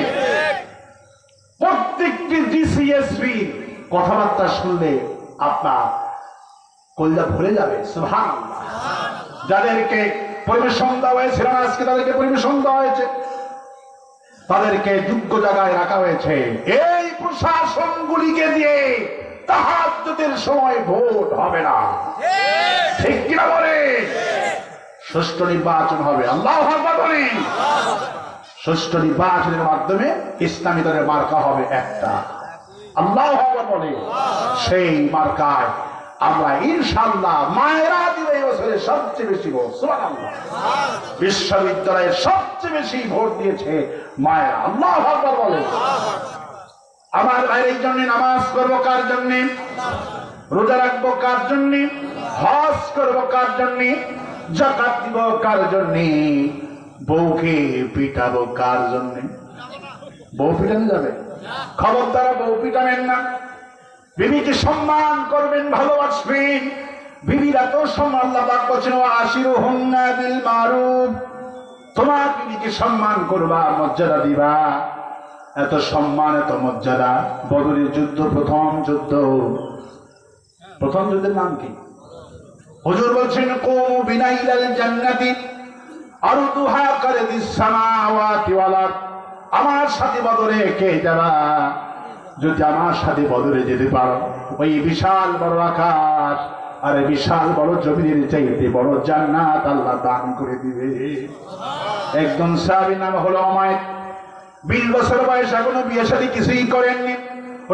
প্রত্যেকটি ডিসি, এসপি কথাবার্তা শুনলে আপনার কলিজা ভরে যাবে। সুবহানাল্লাহ। যাদেরকে পরিবেশন দেওয়া হয়েছিল না, আজকে তাদেরকে পরিবেশন দেওয়া হয়েছে, তাদেরকে যোগ্য জায়গায় রাখা হয়েছে। এই প্রশাসনগুলিকে দিয়ে তাহাজ্জুদের সময় ভোট হবে না, ঠিক কিনা বলে? সুষ্ঠু নির্বাচন হবে। আল্লাহু আকবার বলেন। সুষ্ঠু নির্বাচনের মাধ্যমে ইসলামী দলের মার্কা হবে একটা। আল্লাহু আকবার বলে। সেই মার্কায় আমরা ইনশাআল্লাহ মায়েরা দিবে এই বছরে সবচেয়ে বেশি ভোট। সুবহানাল্লাহ। বিশ্ববিদ্যালয়ে সবচেয়ে বেশি ভোট দিয়েছে মায়েরা। আল্লাহু আকবার বলে। আমার ভাইয়ের জন্য নামাজ করবো কার জন্য? রোজা রাখবো কার জন্য? হজ করবো কার জন্য? যাকাত দিব কার জন্য? বউকে পিটাবো কার জন্য? বউ পিটানো যাবে? খবরদার বউ পিটাবেন না। বিবিকে সম্মান করবেন, ভালোবাসবেন। বিবিরা তো সম্মান আল্লাহ পাক বলেছেন আশিরুহুন্না বিল মারুফ। তোমার বিবিকে সম্মান করবা, মর্যাদা দিবা। এত সম্মান, এত মর্যাদা। বদরের যুদ্ধ, প্রথম যুদ্ধের নাম কি? হুজুর বলছেন কুমু বিনা ইলাল জান্নাতি আরদুহা কারদিস সামাওয়াতি ওয়াল আরদ। আমার সাথে বদরে কে যাবা? যদি আমার সাথে বদরে যেতে পারো, ওই বিশাল বড় আকাশ আর বিশাল বড় জমিনের চাইতে বড় জান্নাত আল্লাহ দান করে দিবে। একজন সাহাবীর নাম হলো উমাইর। 20 বছর বয়স, এখনো বিয়ে শাদী কিছুই করেননি।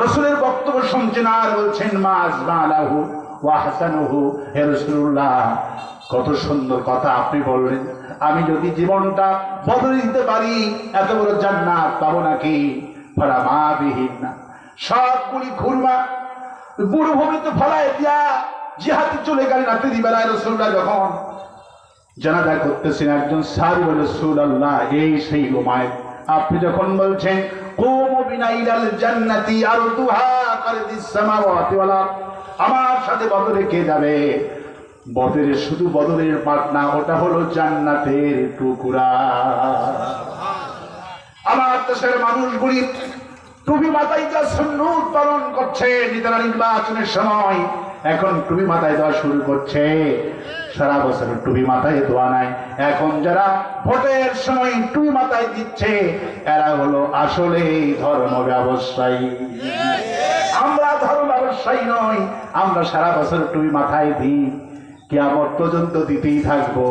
রাসূলের বক্তব্য শুনছেন আর বলছেন মাযবালাহু ওয়া হাসানুহু, হে রাসূলুল্লাহ কত সুন্দর কথা আপনি বললেন। আমি যদি জীবনটা বদলে দিতে পারি এত বড় জান্নাত পাবো নাকি? ফারামা বিহীন না, সবগুলি খুরমা মরুভূমিতে ফলায় দিয়া জিহাদে চলে গেলেন রাতের বেলায়। রাসূলুল্লাহ যখন জানাজা করতেছেন, একজন সাহাবী বলে রাসূলুল্লাহ এই সেই উমাইর। আপনি যখন বলছেন কুমু বিনা ইলাল জান্নাতি আরদুহা কারদিস সামাওয়াতি ওয়াল আরদ, আমার সাথে বদরে কে যাবে? বদরে শুধু বদরের মাঠ না, ওটা হলো জান্নাতের টুকরা। আমার দেশের মানুষগুলি টুপি মাথায় যা সুন্নত পালন করছে, নিজেরা নির্বাচনের সময় এখন টুপি মাথায় দেওয়া শুরু করছে। সারা বছর টুপি মাথায় দেওয়া নাই, এখন যারা ভোটের সময় টুপি মাথায় দিচ্ছে এরা হলো আসলে ধর্ম ব্যবসায়ী। আমরা ধর্ম ব্যবসায়ী নই, আমরা সারা বছর টুপি মাথায় দিই, কিয়ামত পর্যন্ত দিতেই থাকবো।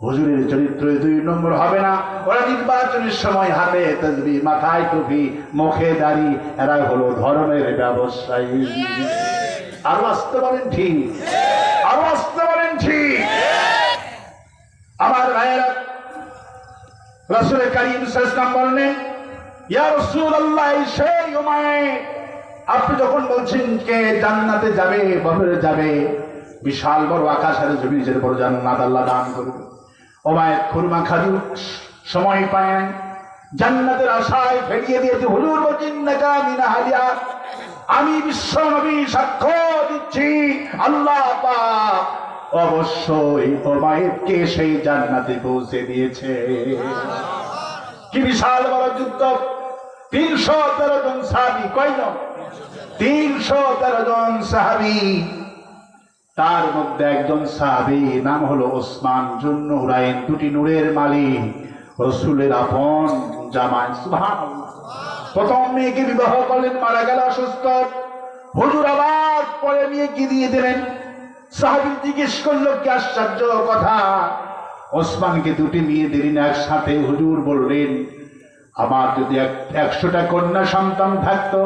হুজুরের চরিত্র 2 নম্বর হবে না। ওরা নির্বাচনের সময় হাতে তাসবিহ, মাথায় টুপি, মুখে দাড়ি, এরা হলো ধর্মের ব্যবসায়ী। আরো আসতে বলেন ঠিক, আরো আসতে বলেন ঠিক। আমার ভাইয়েরা, রাসূল কারীম সাল্লাল্লাহু আলাইহি ওয়াসাল্লাম বললেন ইয়া রাসূলুল্লাহ সেই উমাইর, আপনি যখন বলছেন কে জান্নাতে যাবে, বদরে যাবে, বিশাল বড় আকাশ আর জমিনের বড় জান্নাত আল্লাহ দান করবে। উমাইর খুরমা খাজুর সময় পায় নাই, জান্নাতের আশায় ফেলিয়ে দিয়েছে। হুজুর বলছেন নাকা মিনা হালিয়া, আমি বিশ্ব নবী সাক্ষ্য দিচ্ছি আল্লাহ পাক অবশ্যই উমাইরকে সেই জান্নাতে পৌঁছে দিয়েছে। কি বিশাল বড় যুদ্ধ! 313 জন সাহাবী, কয়জন? 313 জন সাহাবী। তার মধ্যে একজন সাহাবী নাম হলো ওসমান জুন্নুরাইন, 2টি নূরের মালিক, রাসূলের আপন জামাই। সুবহানাল্লাহ। প্রথম মেয়েকে বিবাহ করলেন, মারা গেল অসুস্থ। হুজুর আবার পরে মেয়েকে দিয়ে দিলেন। সাহাবী জিজ্ঞেস করলো কি আশ্চর্য কথা, ওসমানকে 2টি মেয়ে দিলেন একসাথে। হুজুর বললেন আমার যদি 100টা কন্যা সন্তান থাকতো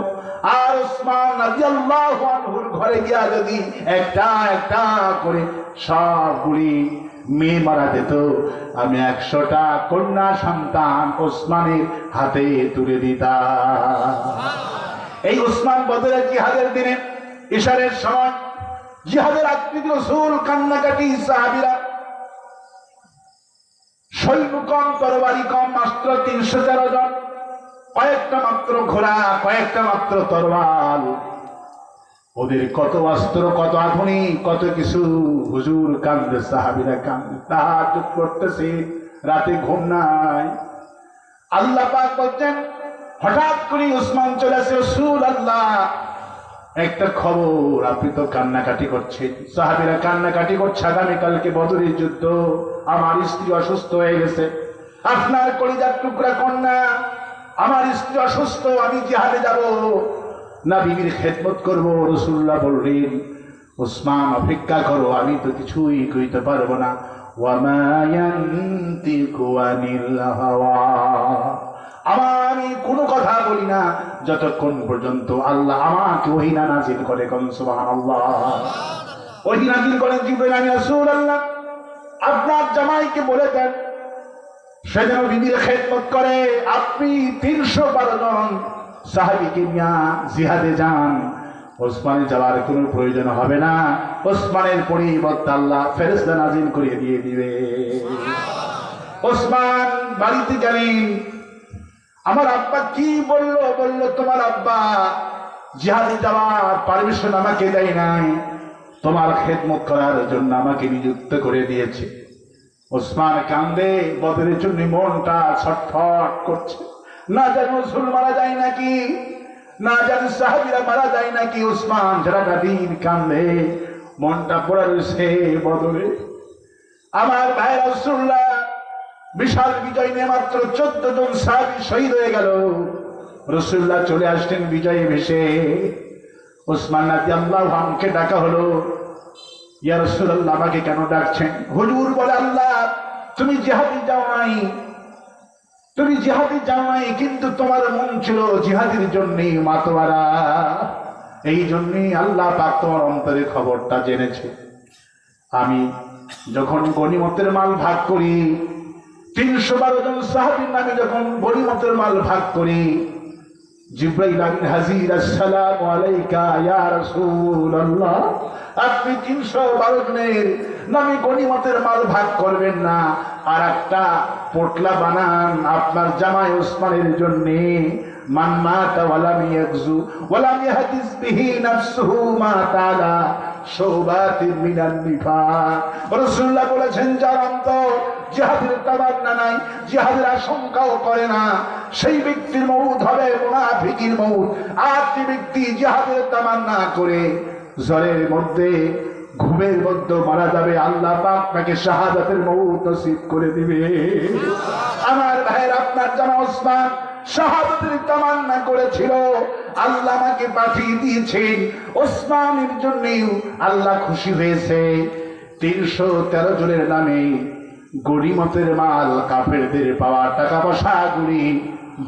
আর ওসমান রাদিয়াল্লাহু আনহুর ঘরে গিয়া যদি একটা একটা করে সবগুলি মেয়ে মারা যেত, আমি 100টা কন্যা সন্তান ওসমানের হাতে তুলে দিতাম। এই ওসমান বদরের জিহাদের দিনে ইশারের সময় জিহাদের আকৃতি রাসূল কান্নাকাটি, সাহাবীরা সৈন্য কম, তরবারি কম, মাত্র 313 জন, কয়েকটা মাত্র ঘোড়া, কয়েকটা মাত্র তরোয়াল। ওদের কত অস্ত্র, কত আধুনিক, কত কিছু। হুজুর কান্দে, সাহাবীরা কান্দে, তাহাজ্জুদ করতেছে, রাতে ঘুম নাই। আল্লাহ পাক বলছেন হঠাৎ করে ওসমান চলে আসে, রাসূলুল্লাহ একটা খবর, আপনি তো কান্নাকাটি করছেন। সাহাবীরা কান্নাকাটি করছে, আগামীকালকে বদরের যুদ্ধ, আমার স্ত্রী অসুস্থ হয়ে গেছে, আপনার কলিজার টুকরা কন্যা, আমার স্ত্রী অসুস্থ, আমি জিহাদে যাব না, বিবির খেদমত করবো। রাসূলুল্লাহ বললেন ওসমান অপেক্ষা করো, আমি তো কিছুই কইতে পারবো না। ওয়ামা ইয়ানতিকু আনিল হাওয়া, আমি কোনো কথা বলি না যতক্ষণ পর্যন্ত আল্লাহ আমাকে ওহী না নাযিল করে। কোন সুবহানাল্লাহ। ওই নাজিল করেন জিবরাইল আমিন রাসূলুল্লাহ আপনার জামাইকে বলে দেন সে যেন বিবির খেদমত করে। আপনি 312 জন সাহাবীকে নিয়ে জিহাদে যান, ওসমানের যাওয়ার কোনো প্রয়োজন হবে না, ওসমানের পরিবর্তে আল্লাহ ফেরেশতা নাজিল করে দিয়ে দিবে। ওসমান বাড়িতে গেলেন, আমার আব্বা কি বলল? বলল তোমার আব্বা জিহাদে যাওয়ার পারমিশন আমাকে দেয় নাই, তোমার খেদমত করার জন্য আমাকে নিযুক্ত করে দিয়েছে। ওসমান কান্দে, বদরের জন্য মনটা ছটফট করছে, না জানি রাসূল মারা যায় নাকি, না জানি সাহাবীরা মারা যায় নাকি। ওসমান সারাটা দিন কান্দে, মনটা পড়ে রয়েছে বদরে। আমার ভাই রাসূলুল্লাহ বিশাল বিজয় নিয়ে মাত্র 14 জন সাহাবী শহীদ হয়ে গেল। রাসূলুল্লাহ চলে আসলেন বিজয়ে ভেসে। ওসমান রাদিয়াল্লাহু আনহুকে ডাকা হলো, ইয়া রাসূলুল্লাহ আমাকে কেন ডাকছেন? হুজুর বলে, আল্লাহ তুমি জিহাদে যাও নাই, তুমি জিহাদে যাও নাই, কিন্তু তোমার মন ছিল জিহাদের জন্য মাতোয়ারা, এই জন্যই আল্লাহ পাক তোমার অন্তরে খবরটা জেনেছে। আমি যখন গনিমতের মাল ভাগ করি, 312 জন সাহাবীর নামে যখন গনিমতের মাল ভাগ করি, জিবরাইল আমিন হাজির, আসসালামু আলাইকা ইয়া রাসূলুল্লাহ, আপনি 312 জনের নামে গনিমতের মাল ভাগ করবেন না, আর একটা পোটলা বানান আপনার জামাই ওসমানের জন্য। মান মাতা ওয়ালাম ইয়াগজু ওয়ালাম ইয়াহদিস বিহি নাফসুহু মা তাআলা শুবাতিন মিনান নিফাক। রাসূলুল্লাহ বলেছেন, যার অন্তর জিহাদের তামান্না নাই, জিহাদের আশঙ্কাও করে না, সেই ব্যক্তির মউত হবে মুনাফিকের মউত। আর যে ব্যক্তি জিহাদের তামান্না করে জ্বরের মধ্যে ঘুমের মধ্যে মারা যাবে, আল্লাহ পাক তাকে শাহাদাতের মউত নসিব করে দিবে। আমার ভাইয়ের, আপনার জানা ওসমান শাহাদাতের তামান্না করেছিল, আল্লাহ আমাকে পাঠিয়ে দিয়েছেন। ওসমানের জন্য আল্লাহ খুশি হয়েছে। 313 জনের নামে গনিমতের মাল, কাফেরদের পাওয়া টাকা পয়সা গুলি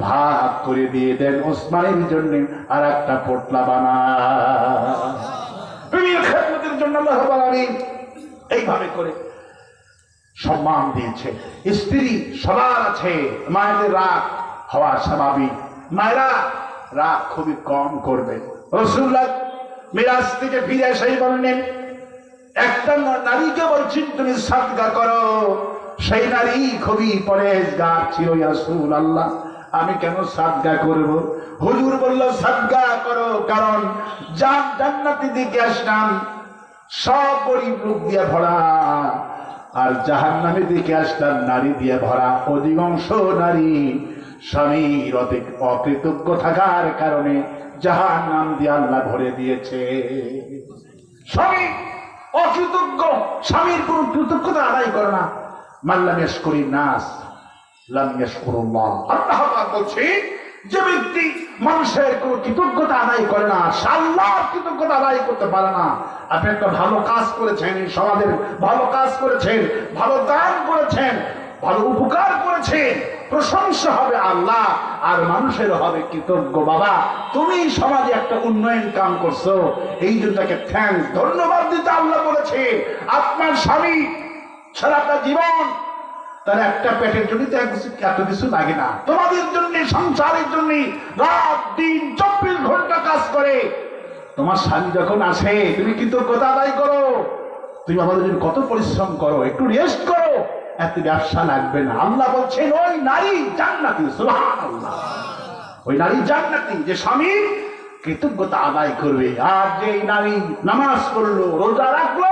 ভাগ করে দিয়ে দেন, ওসমানের জন্য আর একটা পোটলা বানা। খেদমতের জন্য আল্লাহ রাব্বুল আলামিন এইভাবে করে সম্মান দিয়েছে। স্ত্রী সবার আছে, মায়েদের রাগ হওয়া স্বাভাবিক, মায়েরা রাগ খুবই কম করবে। রাসূলুল্লাহ মিরাজ থেকে ফিরে এসেই বললেন, একটা নারীকে বলছেন তুমি সাদকা করো, সেই নারী খুবই পরেশগার ছিল। ইয়া রাসূলুল্লাহ আমি কেন সাদকা করব? হুজুর বলল সাদকা করো, কারণ জান্নাতের দিকে আসলাম সব গরিব লোক দিয়ে ভরা, আর জাহান্নামের দিকে আসলাম নারী দিয়ে ভরা। অধিকাংশ নারী স্বামীর অকৃতজ্ঞ থাকার কারণে জাহান্নাম দিয়ে আল্লাহ ভরে দিয়েছে। স্বামী অকৃতজ্ঞ, স্বামীর কোন কৃতজ্ঞতা আদায় করে না। মাল্লাম ইয়াশকুরিন নাস লাম ইয়াশকুরুল্লাহ। আল্লাহ পাক বলছে, যে ব্যক্তি মানুষের কোন কৃতজ্ঞতা আদায় করে না, সে আল্লাহর কৃতজ্ঞতা আদায় করতে পারে না। আপনি একটা ভালো কাজ করেছেন, সমাজের ভালো কাজ করেছেন, ভালো দান করেছেন, ভালো উপকার করেছেন, প্রশংসা হবে আল্লাহ আর মানুষের হবে কৃতজ্ঞ। বাবা তুমি সমাজে একটা উন্নয়ন কাম করছো, এই জন্য তাকে থ্যাঙ্কস, ধন্যবাদ দিতে আল্লাহ বলেছে। আপনার স্বামী সারাটা জীবন তার একটা পেটের জন্য এত কিছু লাগে না, তোমাদের জন্য, সংসারের জন্য রাত দিন 24 ঘন্টা কাজ করে। তোমার স্বামী যখন আসে তুমি কৃতজ্ঞতা আদায় করো, তুমি আমাদের জন্য কত পরিশ্রম করো, একটু রেস্ট করো, এত ব্যবসা লাগবে না। আল্লাহ বলছেন ওই নারী জান্নাতি। সুবহানাল্লাহ, ওই নারী জান্নাতি যে স্বামী কৃতজ্ঞতা আদায় করবে। আর যে নারী নামাজ পড়লো, রোজা রাখলো,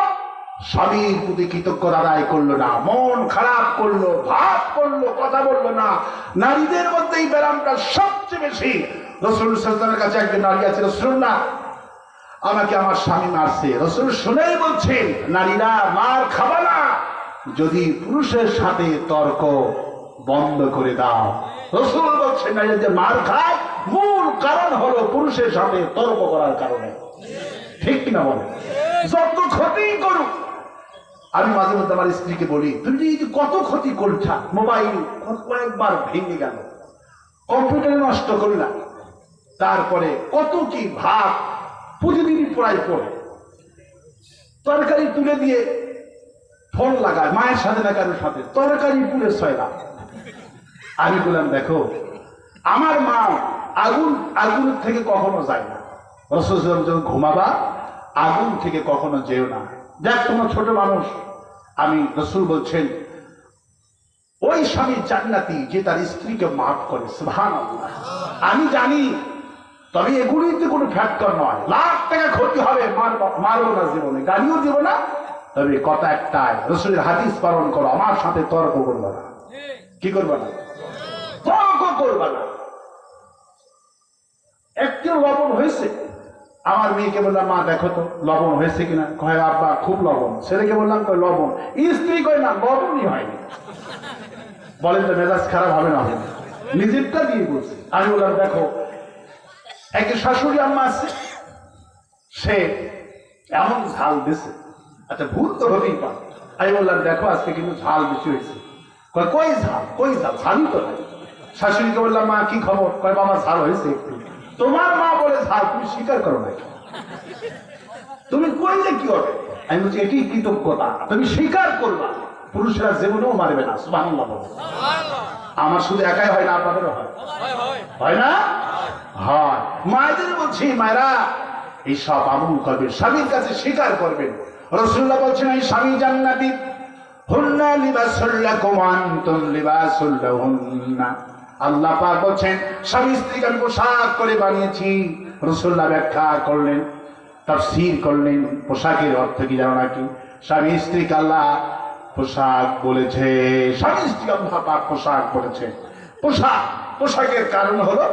স্বামীর প্রতি কৃতজ্ঞতা আদায় করলো না, মন খারাপ করলো, ভাব করলো, কথা বললো না, নারীদের মধ্যে এই ব্যারামটা সবচেয়ে বেশি। রাসূল সাল্লাল্লাহু আলাইহি ওয়াসাল্লামের কাছে একজন নারী আছে, রাসূলুল্লাহ আমাকে আমার স্বামী মারছে। রাসূল শুনেই বলছেন, নারীরা মার খাবা না যদি পুরুষের সাথে তর্ক বন্ধ করে দাও। রাসূল বলছেন, নারীরা যে মার খায় মূল কারণ হলো পুরুষের সাথে তর্ক করার কারণে। ঠিক কিনা বলে? যত ক্ষতি করুক, আমি মাঝে মধ্যে আমার স্ত্রীকে বলি, তুমি যে কত ক্ষতি করছা, মোবাইল কয়েকবার ভেঙে গেল, কম্পিউটারে নষ্ট করলাম, তারপরে কত কি ভাব প্রতিদিনই পড়াই পড়ে, তরকারি তুলে দিয়ে ফোন লাগায়, মায়ের সাথে না কারোর সাথে, তরকারি তুলে 6 লাখ। আমি বললাম দেখো আমার মা আগুন থেকে কখনো যায় না। রাসূল যখন ঘুমাবা আগুন থেকে কখনো যেও না। দেখ তোমার ছোট মানুষ, আমি রাসূল বলছেন ওই স্বামী জান্নাতি যে তার স্ত্রীকে মাফ করে। সুবহানাল্লাহ। আমি জানি, তবে এগুলিতে কোনো ফ্যাক্টর নয়। লাখ টাকা ক্ষতি হবে, মারবো না জীবনে, গালিও দিব না, তবে কথা একটাই, রাসূলের হাদিস পালন করো, আমার সাথে তর্ক করবে না। কি করবে না? তর্ক করবে না। একটু লবণ হয়েছে, আমার মেয়েকে বললাম মা দেখো তো লবণ হয়েছে কিনা, কয় আব্বা খুব লবণ। ছেলেকে বললাম কয় লবণ, স্ত্রী কয় না লবণই হয়নি। বলেন তো মেজাজ খারাপ হবে না? নিজেরটা দিয়ে বলছি। আমি বললাম দেখো একটা শাশুড়ি আম্মা আছে, সে এমন ঝাল দিছে, আচ্ছা ভুল তো হতেই পারে। আমি বললাম দেখো আজকে কিন্তু ঝাল বেশি হয়েছে। কই ঝাল, কই ঝাল, ঝালই তো নাই। শাশুড়িকে বললাম মা কি খবর, কয় বাবা ঝাল হয়েছে একটু। তোমার মা বলে ঝাল, তুমি স্বীকার করো না, তুমি করলে কি হবে? আমি বলছি এটি কৃতজ্ঞতা, তুমি স্বীকার করবা। পুরুষরা জীবনেও মারবে না। সুবহানাল্লাহ। আমার শুধু একাই হয় না, আপনাদেরও হয়, হয় না? হয়। মায়েদের বলছি মায়েরা এইসব আমল করবেন, স্বামীর কাছে স্বীকার করবেন। রাসূলুল্লাহ বলছেন এই স্বামী জান্নাতি, হুন্না লিবাসুল লাকুম ওয়া আনতুম লিবাসুল লাহুন্না। আল্লাহ পাক বলছেন স্বামী স্ত্রীকে আমি পোশাক করে বানিয়েছি। রাসূলুল্লাহ ব্যাখ্যা করলেন, তাফসীর করলেন পোশাকের অর্থ কি জানো নাকি? স্বামী স্ত্রীকে আল্লাহ পোশাক বলেছে, স্বামী স্ত্রী আল্লাহ পাক পোশাক বলেছে। পোশাকের কারণ হলো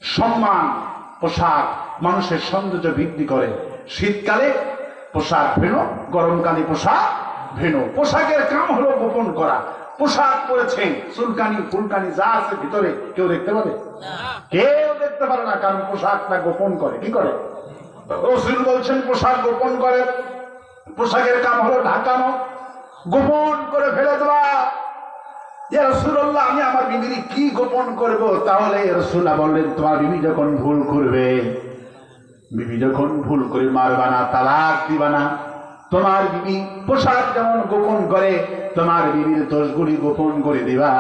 সম্মান। পোশাক মানুষের সৌন্দর্য বৃদ্ধি করে। শীতকালে পোশাক ভিন্ন, গরমকালে পোশাক ভিন্ন। পোশাকের কাম হলো গোপন করা। পোশাক পরেছে, চুলকানি ফুলকানি যা আছে ভিতরে কেউ দেখতে পাবে? কেউ দেখতে পারে না, কারণ পোশাকটা গোপন করে। কি করে? রাসূল বলছেন পোশাক গোপন করে। পোশাকের কাম হলো ঢাকানো, গোপন করে ফেলে দেওয়া। ইয়া রাসূলুল্লাহ আমি আমার বিবির কি গোপন করব? তাহলে রাসূলুল্লাহ বললেন তোমার বিবি যখন ভুল করবে, বিবি যখন ভুল করে মারবা না, তালাক দিবা না। তোমার বিবি পোশাক যেমন গোপন করে, তোমার বিবির দোষগুলি গোপন করে দিবা।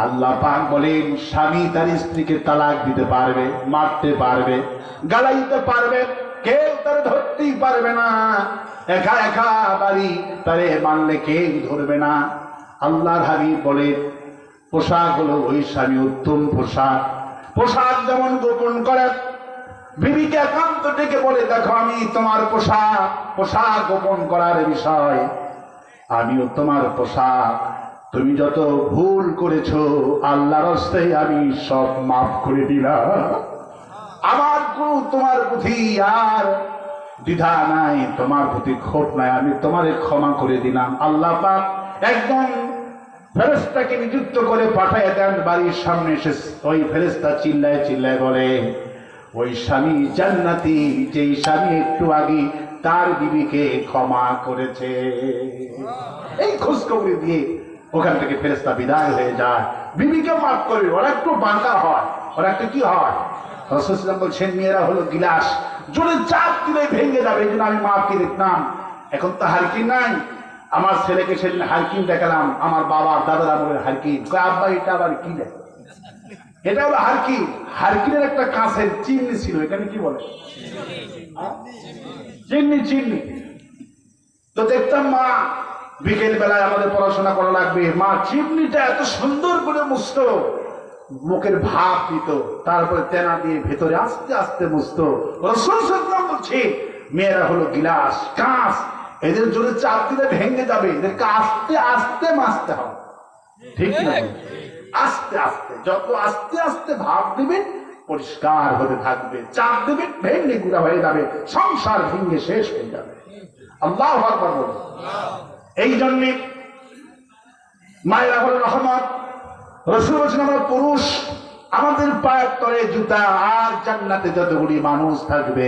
আল্লাহ পাক বলেন স্বামী তার স্ত্রীকে তালাক দিতে পারবে, মারতে পারবে, গালাইতে পারবে, কেউ তার ধরতেই পারবে না। একা একা বাড়ি তারে মানলে কেউ ধরবে না। আল্লাহর হাবিব বলে পোশাক হলো ওই স্বামী উত্তম পোশাক। পোশাক যেমন গোপন করে, বিবিকে একান্ত ডেকে বলে দেখো আমি তোমার পোশাক গোপন করার বিষয়, আমিও তোমার পোশাক। তুমি যত ভুল করেছো আল্লাহর হস্তে আমি সব মাফ করে দিলাম। আমার তোমার প্রতি আর দ্বিধা নাই, তোমার প্রতি ক্ষোভ নাই, আমি তোমারে ক্ষমা করে দিলাম। আল্লাহ পাক একদম ফেরেশতাকে নিযুক্ত করে পাঠায় দেন বাড়ির সামনে। এসে ওই ফেরেশতা চিল্লায় চিল্লায় বলে ওই স্বামী জান্নাতি যেই স্বামী একটু আগে তার বিবিকে ক্ষমা করেছে। এই খোঁজখবরি দিয়ে ওখান থেকে ফেরেশতা বিদায় হয়ে যায়। বিবিকে মাফ করে, ওরা একটু বাঁকা হয়, ওরা একটু কি হয়? রাসূল সাল্লাল্লাহু আলাইহি ওয়াসাল্লাম বলছেন মেয়েরা হলো গিলাস, জোরে চাপ দিলে ভেঙে যাবে। এই জন্য আমি মাফ কি দেখলাম। এখন তো হারকিন নাই। আমার ছেলেকে সেদিন হারকিন দেখালাম, আমার বাবা দাদার আমলের হারকিন। কয় আব্বা এটা আবার কি দেখ? এটা হলো হারকিন। হারকিনের একটা কাঁচের চিমনি ছিল, এখানে কি বলে? চিমনি। তো দেখতাম মা বিকেল বেলায় আমাদের পড়াশোনা করা লাগবে, মা চিমনিটা এত সুন্দর করে মুছত, মুখের ভাব দিত, তারপরে তেনা দিয়ে ভেতরে আস্তে আস্তে মুছত। রাসূল সাল্লাল্লাহু আলাইহি ওয়াসাল্লাম বলছে মেয়েরা হলো গিলাস, কাঁচ, এদের জোরে চাপ দিলে ভেঙে যাবে, এদেরকে আস্তে আস্তে মাজতে হবে। ঠিক না? আস্তে আস্তে, যত আস্তে আস্তে ভাব দিবেন পরিষ্কার হতে থাকবে, চাপ দিবেন ভেঙে গুঁড়া হয়ে যাবে, সংসার ভেঙে শেষ হয়ে যাবে। আল্লাহু আকবার বলুন। এই জন্যে মায়েরা হলো রহমত। রাসূল বলেছেন আমরা পুরুষ, আমাদের পায়ের তলে জুতা, আর জান্নাতে যতগুলি মানুষ থাকবে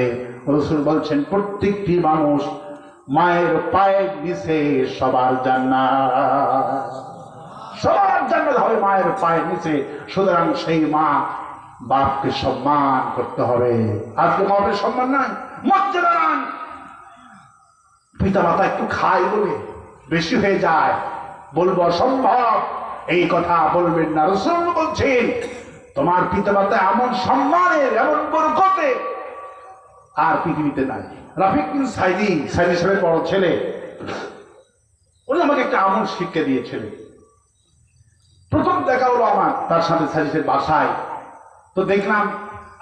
রাসূল বলছেন প্রত্যেকটি মানুষ মায়ের পায়ের নিচে সবার জান্নাত, সবার জান্নাত হবে মায়ের পায়ের নিচে। সুতরাং সেই মা বাপকে সম্মান করতে হবে। আজকে বাপের সম্মান নাই, মর্যাদা নাই। পিতা মাতা একটু খায় বলে বেশি হয়ে যায়, বলবো অসম্ভব, এই কথা বলবেন না। রাসূল বলছেন তোমার পিতা মাতা এমন সম্মানের, এমন বরকতে আর পৃথিবীতে নাই। রাফিক বিন সাইদি সাহেবের বড় ছেলে, উনি আমাকে একটা আমল শিক্ষা দিয়েছিলেন। প্রথম দেখা হলো আমার তার সাথে সাইদির বাসায়, তো দেখলাম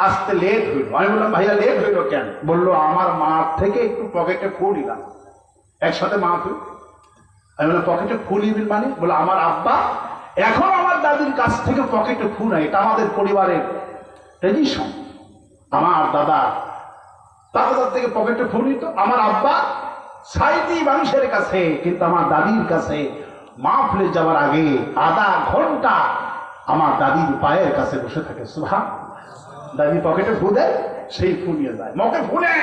আসতে লেট হইল। আমি বললাম ভাইয়া লেট হইল কেন? বললো আমার মা থেকে একটু পকেটে ফুল দিলাম। একসাথে মা ফুল। আমি বললাম পকেটে ফুল দিবেন মানে? বলে আমার আব্বা এখন আমার দাদির কাছ থেকে পকেটে ফুল নাই, এটা আমাদের পরিবারের ট্রেডিশন। আমার দাদা দাদার থেকে পকেটে ফুল নিত, আমার আব্বা সাইদি মানুষের কাছে, কিন্তু আমার দাদির কাছে মাহফিলে যাওয়ার আগে আধা ঘন্টা আমার দাদির পায়ের কাছে বসে থাকে। সুবহানাল্লাহ। দাদি পকেটে ফু দেয়, সেই ফু নিয়ে যায় মকে ফুলে।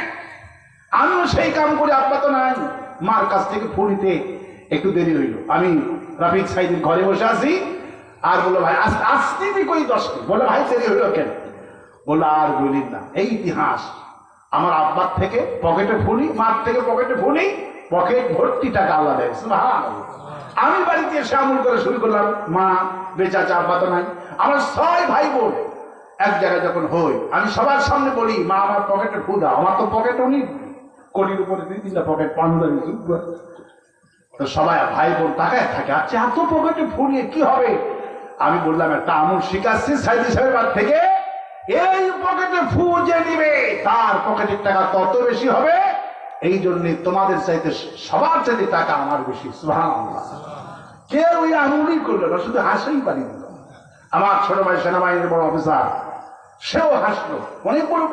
আমিও সেই কাম করে, আব্বা তো নাই, মার কাছ থেকে ফু নিতে একটু দেরি হইল। আমি রাফিক সাইদির ঘরে বসে আছি, আর বললো ভাই আসতে কই 10 মিনিট। বলে ভাই দেরি হইল কেন? বললো আর বলিন না, এই ইতিহাস। আমার আব্বার থেকে পকেটে ফুলি, মার থেকে পকেটে ফুলি, পকেট ভর্তি টাকা আল্লাহ দেয়। সুবহানাল্লাহ। আমি বাড়িতে এসে আমল করে শুরু করলাম, মা বেচা চা আব্বা তো নাই। আমার 6 ভাই বোন এক জায়গায় যখন হই, আমি সবার সামনে বলি মা আমার পকেটে ফু দাও। আমার তো পকেট অনেক, কোটির উপরে 2-3টা পকেট, পাঞ্জাবি, তো সবাই ভাই বোন তাকায় থাকে, আচ্ছা এত পকেটে ফু নিয়ে কি হবে? আমি বললাম একটা আমল শিখাচ্ছি সাইদি সাহেবের বাড়ি থেকে, এই পকেটে ফু যে নিবে তার পকেটের টাকা তত বেশি হবে, এই জন্য তোমাদের চাইতে সবার চাইতে টাকা আমার বেশি। সুবহানাল্লাহ। কেউ ওই আমলই করলো না, শুধু হাসেই পারি দিল। আমার ছোট ভাই সেনাবাহিনীর বড় অফিসার, সেও হাসলো, অনেক বড়